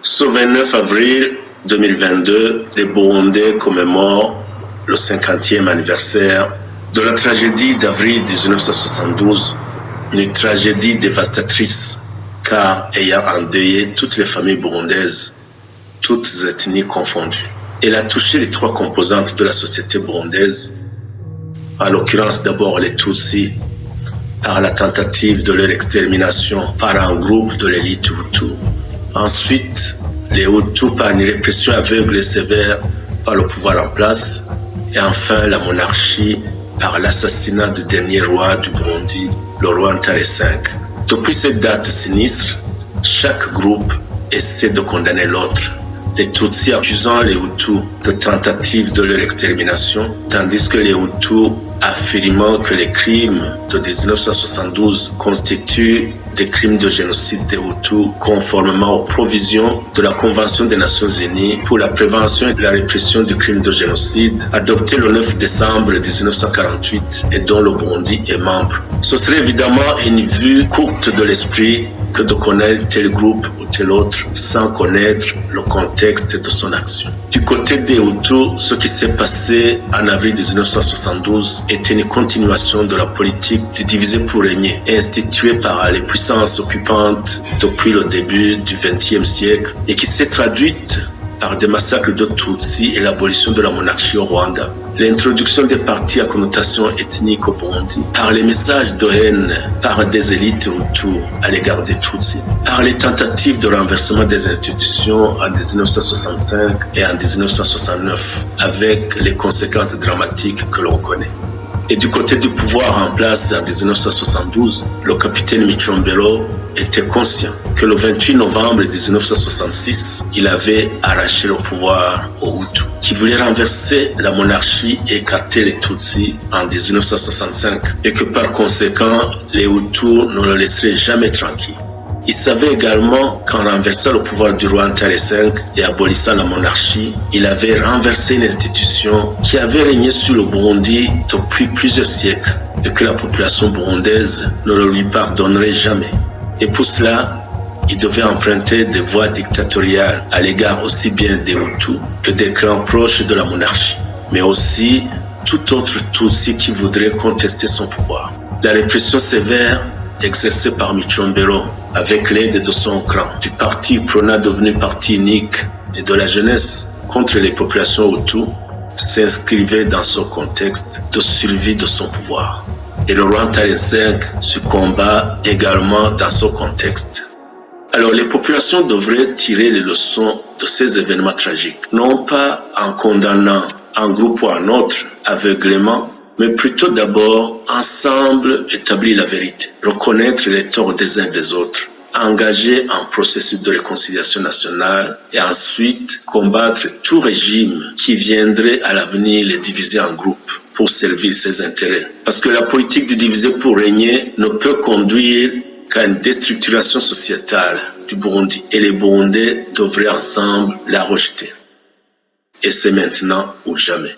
Ce 29 avril 2022, les Burundais commémorent le 50e anniversaire de la tragédie d'avril 1972, une tragédie dévastatrice car ayant endeuillé toutes les familles burundaises, toutes ethnies confondues. Elle a touché les trois composantes de la société burundaise, en l'occurrence d'abord les Tutsis, par la tentative de leur extermination par un groupe de l'élite Hutu. Ensuite, les Hutus par une répression aveugle et sévère par le pouvoir en place. Et enfin, la monarchie par l'assassinat du dernier roi du Burundi, le roi Ntare V. Depuis cette date sinistre, chaque groupe essaie de condamner l'autre. Les Tutsis accusant les Hutus de tentative de leur extermination, tandis que les Hutus affirmant que les crimes de 1972 constituent des crimes de génocide des Hutus conformément aux provisions de la Convention des Nations Unies pour la prévention et la répression du crime de génocide, adoptée le 9 décembre 1948 et dont le Burundi est membre. Ce serait évidemment une vue courte de l'esprit que de connaître tel groupe ou tel autre sans connaître le contexte de son action. Du côté des Hutus, ce qui s'est passé en avril 1972 était une continuation de la politique du diviser pour régner, instituée par les puissances occupantes depuis le début du XXe siècle et qui s'est traduite par des massacres de Tutsis et l'abolition de la monarchie au Rwanda. L'introduction des partis à connotation ethnique au Burundi, par les messages de haine par des élites Hutus à l'égard des Tutsis, par les tentatives de renversement des institutions en 1965 et en 1969, avec les conséquences dramatiques que l'on connaît. Et du côté du pouvoir en place en 1972, le capitaine Micombero était conscient que le 28 novembre 1966, il avait arraché le pouvoir aux Hutus, qui voulaient renverser la monarchie et écarter les Tutsis en 1965, et que par conséquent, les Hutus ne le laisseraient jamais tranquille. Il savait également qu'en renversant le pouvoir du roi Ntare V et abolissant la monarchie, il avait renversé une institution qui avait régné sur le Burundi depuis plusieurs siècles et que la population burundaise ne le lui pardonnerait jamais. Et pour cela, il devait emprunter des voies dictatoriales à l'égard aussi bien des Hutus que des clans proches de la monarchie, mais aussi tout autre Tutsi qui voudrait contester son pouvoir. La répression sévère exercée par Micombero avec l'aide de son clan, du parti Prona devenu parti unique et de la jeunesse contre les populations Hutus, s'inscrivait dans ce contexte de survie de son pouvoir. Et le roi Ntare V succomba également dans ce contexte. Alors les populations devraient tirer les leçons de ces événements tragiques, non pas en condamnant un groupe ou un autre aveuglément, mais plutôt d'abord ensemble établir la vérité, reconnaître les torts des uns des autres, engager un processus de réconciliation nationale et ensuite combattre tout régime qui viendrait à l'avenir les diviser en groupes pour servir ses intérêts. Parce que la politique du diviser pour régner ne peut conduire qu'à une déstructuration sociétale du Burundi et les Burundais devraient ensemble la rejeter. Et c'est maintenant ou jamais.